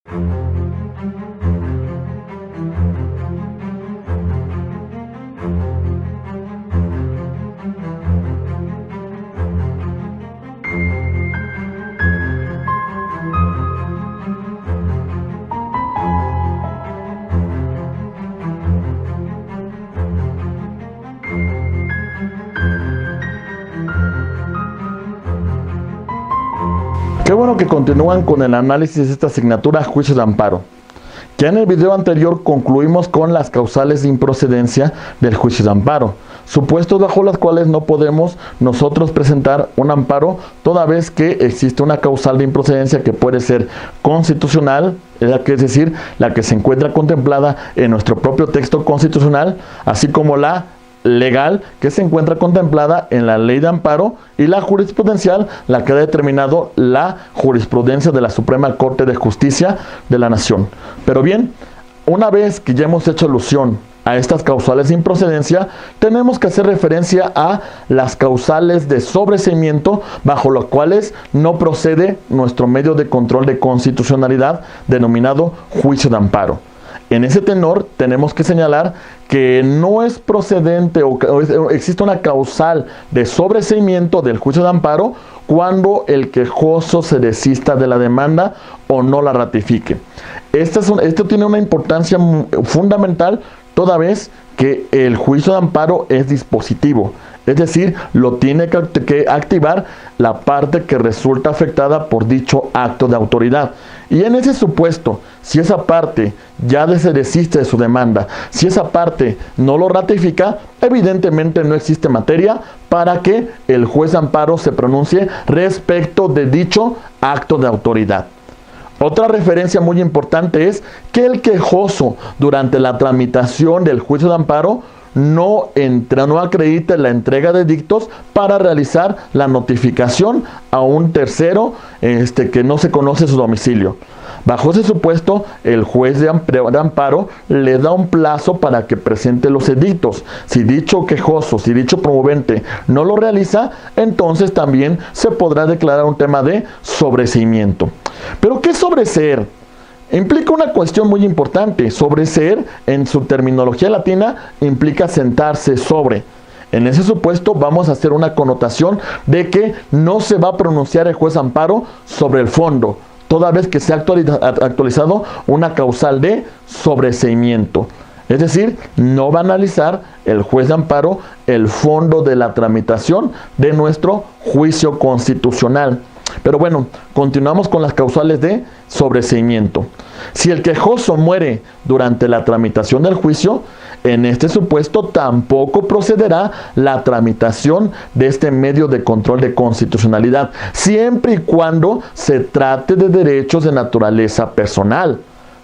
Qué bueno que continúan con el análisis de esta asignatura Juicio de Amparo. Ya en el video anterior concluimos con las causales de improcedencia del juicio de amparo, supuestos bajo los cuales no podemos nosotros presentar un amparo toda vez que existe una causal de improcedencia que puede ser constitucional, es decir, la que se encuentra contemplada en nuestro propio texto constitucional, así como la legal, que se encuentra contemplada en la ley de amparo, y la jurisprudencial, la que ha determinado la jurisprudencia de la Suprema Corte de Justicia de la Nación. Pero bien, una vez que ya hemos hecho alusión a estas causales de improcedencia, tenemos que hacer referencia a las causales de sobreseimiento, bajo las cuales no procede nuestro medio de control de constitucionalidad denominado juicio de amparo. En ese tenor tenemos que señalar que no es procedente o existe una causal de sobreseimiento del juicio de amparo cuando el quejoso se desista de la demanda o no la ratifique. Esto tiene una importancia fundamental toda vez que el juicio de amparo es dispositivo. Es decir, lo tiene que activar la parte que resulta afectada por dicho acto de autoridad. Y en ese supuesto, si esa parte ya se desiste de su demanda, si esa parte no lo ratifica, evidentemente no existe materia para que el juez de amparo se pronuncie respecto de dicho acto de autoridad. Otra referencia muy importante es que el quejoso durante la tramitación del juicio de amparo no acredite la entrega de dictos para realizar la notificación a un tercero que no se conoce su domicilio. Bajo ese supuesto, el juez de amparo le da un plazo para que presente los edictos. Si dicho quejoso, si dicho promovente no lo realiza, entonces también se podrá declarar un tema de sobreseimiento. ¿Pero qué es sobreseer? Implica una cuestión muy importante. Sobreseer, en su terminología latina, implica sentarse sobre. En ese supuesto vamos a hacer una connotación de que no se va a pronunciar el juez de amparo sobre el fondo, toda vez que se ha actualizado una causal de sobreseimiento. Es decir, no va a analizar el juez de amparo el fondo de la tramitación de nuestro juicio constitucional. Pero bueno, continuamos con las causales de sobreseimiento. Si el quejoso muere durante la tramitación del juicio, en este supuesto tampoco procederá la tramitación de este medio de control de constitucionalidad, siempre y cuando se trate de derechos de naturaleza personal.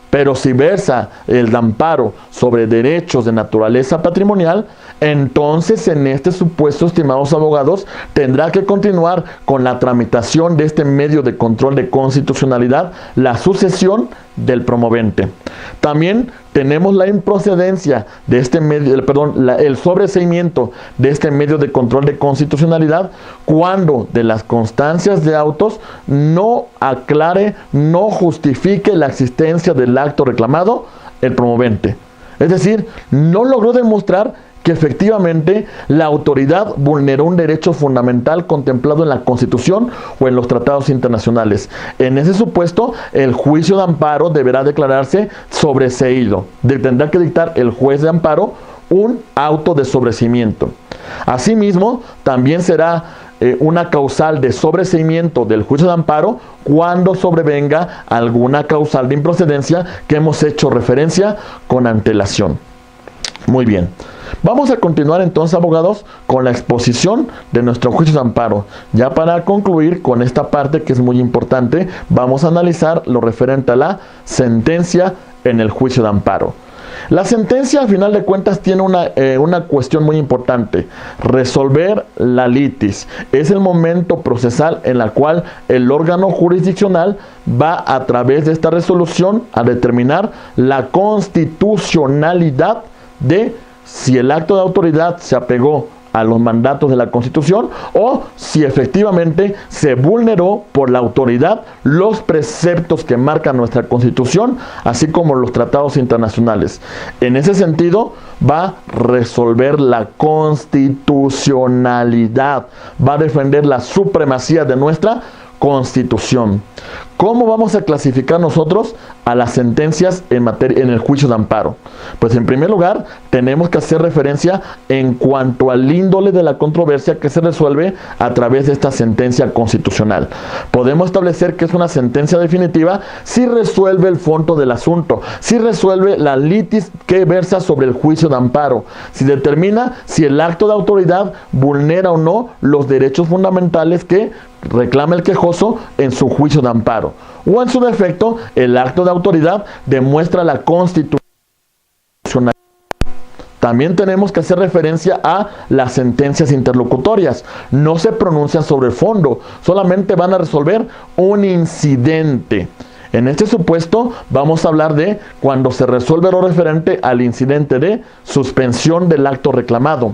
Pero si versa el amparo sobre derechos de naturaleza patrimonial, entonces en este supuesto, estimados abogados, tendrá que continuar con la tramitación de este medio de control de constitucionalidad, la sucesión del promovente. También tenemos la improcedencia de este medio, el sobreseimiento de este medio de control de constitucionalidad cuando de las constancias de autos no aclare, no justifique la existencia del acto reclamado el promovente. Es decir, no logró demostrar que efectivamente la autoridad vulneró un derecho fundamental contemplado en la Constitución o en los tratados internacionales. En ese supuesto, el juicio de amparo deberá declararse sobreseído. Tendrá que dictar el juez de amparo un auto de sobreseimiento. Asimismo, también será una causal de sobreseimiento del juicio de amparo cuando sobrevenga alguna causal de improcedencia que hemos hecho referencia con antelación. Muy bien. Vamos a continuar entonces, abogados, con la exposición de nuestro juicio de amparo. Ya para concluir con esta parte que es muy importante, vamos a analizar lo referente a la sentencia en el juicio de amparo. La sentencia, al final de cuentas, tiene una cuestión muy importante: resolver la litis. Es el momento procesal en la cual el órgano jurisdiccional va, a través de esta resolución, a determinar la constitucionalidad de si el acto de autoridad se apegó a los mandatos de la Constitución o si efectivamente se vulneró por la autoridad los preceptos que marca nuestra Constitución, así como los tratados internacionales. En ese sentido, va a resolver la constitucionalidad, va a defender la supremacía de nuestra Constitución. ¿Cómo vamos a clasificar nosotros a las sentencias en el juicio de amparo? Pues en primer lugar, tenemos que hacer referencia en cuanto al índole de la controversia que se resuelve a través de esta sentencia constitucional. Podemos establecer que es una sentencia definitiva si resuelve el fondo del asunto, si resuelve la litis que versa sobre el juicio de amparo, si determina si el acto de autoridad vulnera o no los derechos fundamentales que reclama el quejoso en su juicio de amparo, o en su defecto el acto de autoridad demuestra la constitucionalidad. También tenemos que hacer referencia a las sentencias interlocutorias. No se pronuncian sobre el fondo, solamente van a resolver un incidente. En este supuesto vamos a hablar de cuando se resuelve lo referente al incidente de suspensión del acto reclamado.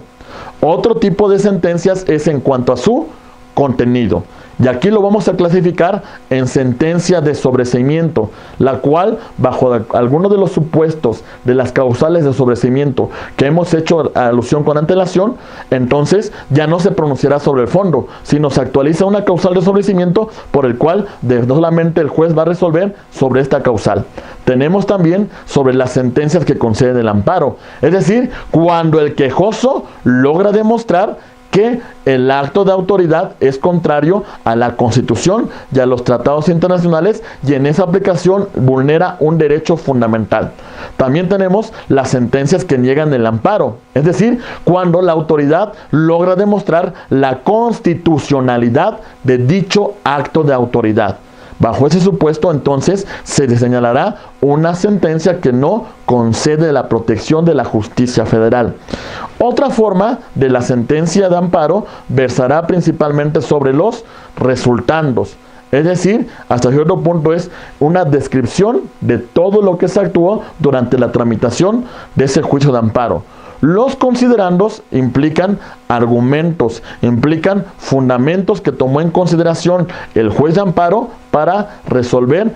Otro tipo de sentencias es en cuanto a su contenido. Y aquí lo vamos a clasificar en sentencia de sobreseimiento, la cual, bajo algunos de los supuestos de las causales de sobreseimiento que hemos hecho alusión con antelación, entonces ya no se pronunciará sobre el fondo, sino se actualiza una causal de sobreseimiento por el cual no solamente el juez va a resolver sobre esta causal. Tenemos también sobre las sentencias que conceden el amparo, es decir, cuando el quejoso logra demostrar que el acto de autoridad es contrario a la Constitución y a los tratados internacionales y en esa aplicación vulnera un derecho fundamental. También tenemos las sentencias que niegan el amparo, es decir, cuando la autoridad logra demostrar la constitucionalidad de dicho acto de autoridad. Bajo ese supuesto, entonces, se señalará una sentencia que no concede la protección de la justicia federal. Otra forma de la sentencia de amparo versará principalmente sobre los resultandos. Es decir, hasta cierto punto es una descripción de todo lo que se actuó durante la tramitación de ese juicio de amparo. Los considerandos implican argumentos, implican fundamentos que tomó en consideración el juez de amparo para resolver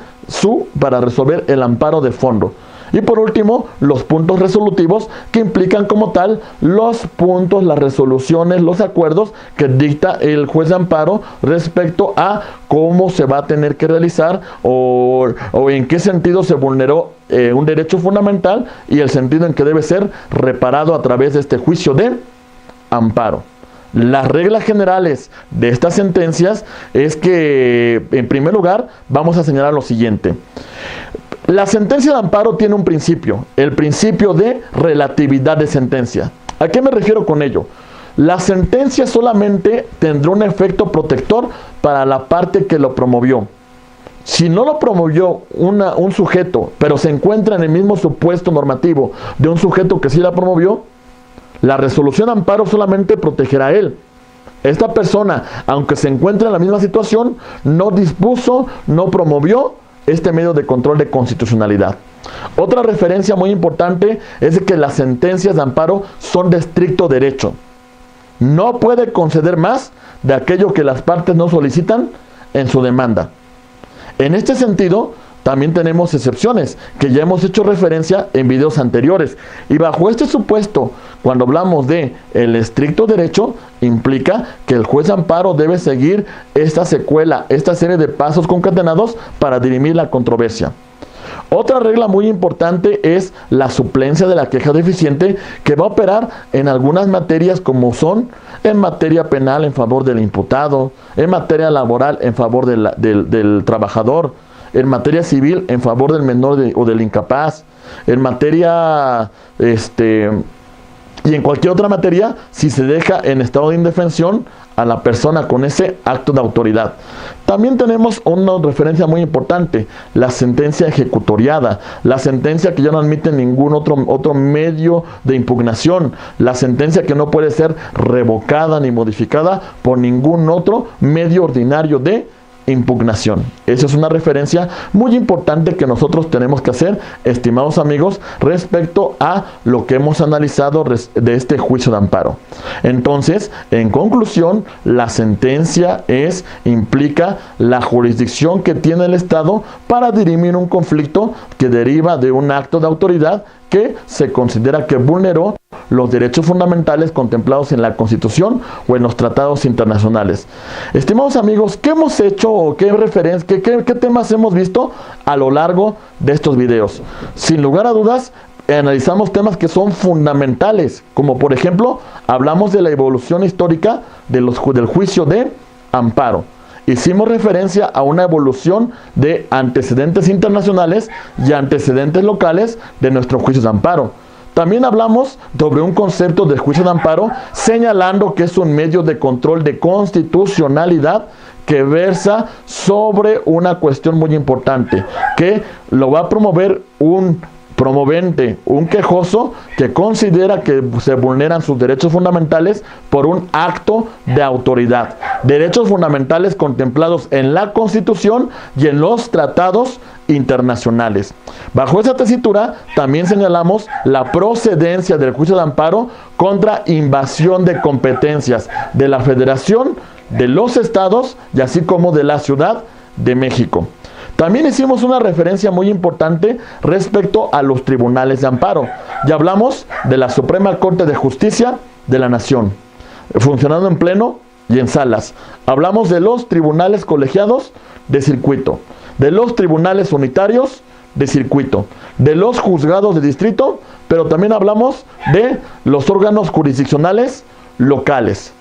el amparo de fondo. Y por último, los puntos resolutivos que implican como tal los puntos, las resoluciones, los acuerdos que dicta el juez de amparo respecto a cómo se va a tener que realizar o en qué sentido se vulneró un derecho fundamental y el sentido en que debe ser reparado a través de este juicio de amparo. Las reglas generales de estas sentencias es que, en primer lugar, vamos a señalar lo siguiente. La sentencia de amparo tiene un principio, el principio de relatividad de sentencia. ¿A qué me refiero con ello? La sentencia solamente tendrá un efecto protector para la parte que lo promovió. Si no lo promovió un sujeto, pero se encuentra en el mismo supuesto normativo de un sujeto que sí la promovió, la resolución de amparo solamente protegerá a él. Esta persona, aunque se encuentre en la misma situación, no dispuso, no promovió este medio de control de constitucionalidad. Otra referencia muy importante es que las sentencias de amparo son de estricto derecho. No puede conceder más de aquello que las partes no solicitan en su demanda. En este sentido, también tenemos excepciones que ya hemos hecho referencia en videos anteriores. Y bajo este supuesto, cuando hablamos de el estricto derecho, implica que el juez de amparo debe seguir esta secuela, esta serie de pasos concatenados para dirimir la controversia. Otra regla muy importante es la suplencia de la queja deficiente, que va a operar en algunas materias como son en materia penal en favor del imputado, en materia laboral en favor del trabajador, en materia civil en favor del menor o del incapaz, en materia y en cualquier otra materia si se deja en estado de indefensión a la persona con ese acto de autoridad. También tenemos una referencia muy importante, la sentencia ejecutoriada, la sentencia que ya no admite ningún otro medio de impugnación, la sentencia que no puede ser revocada ni modificada por ningún otro medio ordinario de impugnación. Esa es una referencia muy importante que nosotros tenemos que hacer, estimados amigos, respecto a lo que hemos analizado de este juicio de amparo. Entonces, en conclusión, la sentencia implica la jurisdicción que tiene el Estado para dirimir un conflicto que deriva de un acto de autoridad que se considera que vulneró los derechos fundamentales contemplados en la Constitución o en los tratados internacionales. Estimados amigos, ¿qué hemos hecho o qué temas hemos visto a lo largo de estos videos? Sin lugar a dudas, analizamos temas que son fundamentales, como por ejemplo, hablamos de la evolución histórica del juicio de amparo. Hicimos referencia a una evolución de antecedentes internacionales y antecedentes locales de nuestro juicio de amparo. También hablamos sobre un concepto del juicio de amparo, señalando que es un medio de control de constitucionalidad que versa sobre una cuestión muy importante, que lo va a promover un promovente, un quejoso que considera que se vulneran sus derechos fundamentales por un acto de autoridad. Derechos fundamentales contemplados en la Constitución y en los tratados internacionales. Bajo esa tesitura también señalamos la procedencia del juicio de amparo contra invasión de competencias de la Federación, de los estados y así como de la Ciudad de México. También hicimos una referencia muy importante respecto a los tribunales de amparo. Ya hablamos de la Suprema Corte de Justicia de la Nación, funcionando en pleno y en salas. Hablamos de los tribunales colegiados de circuito, de los tribunales unitarios de circuito, de los juzgados de distrito, pero también hablamos de los órganos jurisdiccionales locales.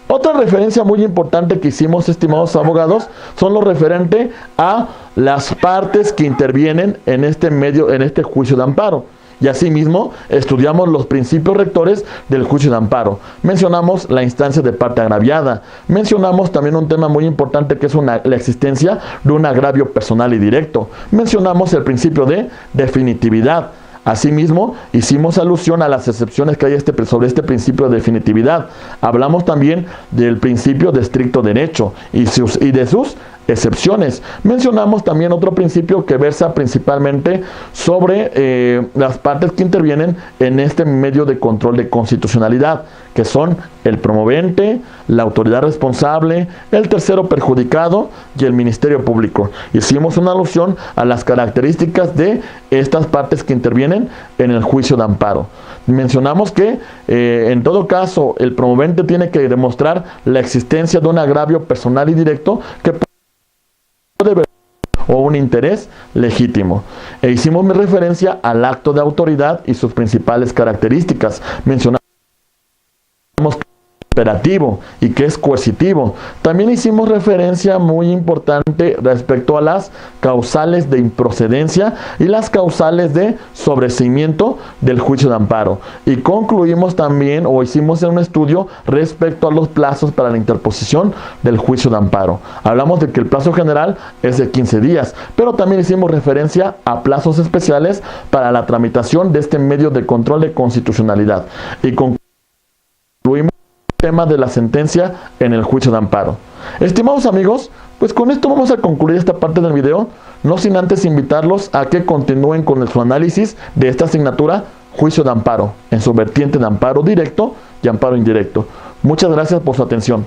Otra referencia muy importante que hicimos, estimados abogados, son lo referente a las partes que intervienen en este juicio de amparo. Y asimismo, estudiamos los principios rectores del juicio de amparo. Mencionamos la instancia de parte agraviada. Mencionamos también un tema muy importante que es la existencia de un agravio personal y directo. Mencionamos el principio de definitividad. Asimismo, hicimos alusión a las excepciones que hay sobre este principio de definitividad. Hablamos también del principio de estricto derecho y de sus excepciones. Mencionamos también otro principio que versa principalmente sobre las partes que intervienen en este medio de control de constitucionalidad, que son el promovente, la autoridad responsable, el tercero perjudicado y el Ministerio Público. Hicimos una alusión a las características de estas partes que intervienen en el juicio de amparo. Mencionamos que en todo caso el promovente tiene que demostrar la existencia de un agravio personal y directo que o un interés legítimo. E hicimos referencia al acto de autoridad y sus principales características. Mencionamos imperativo y que es coercitivo. También hicimos referencia muy importante respecto a las causales de improcedencia y las causales de sobreseimiento del juicio de amparo. Y concluimos también, o hicimos un estudio respecto a los plazos para la interposición del juicio de amparo. Hablamos de que el plazo general es de 15 días, pero también hicimos referencia a plazos especiales para la tramitación de este medio de control de constitucionalidad. Y concluimos tema de la sentencia en el juicio de amparo. Estimados amigos, pues con esto vamos a concluir esta parte del video, no sin antes invitarlos a que continúen con su análisis de esta asignatura juicio de amparo, en su vertiente de amparo directo y amparo indirecto. Muchas gracias por su atención.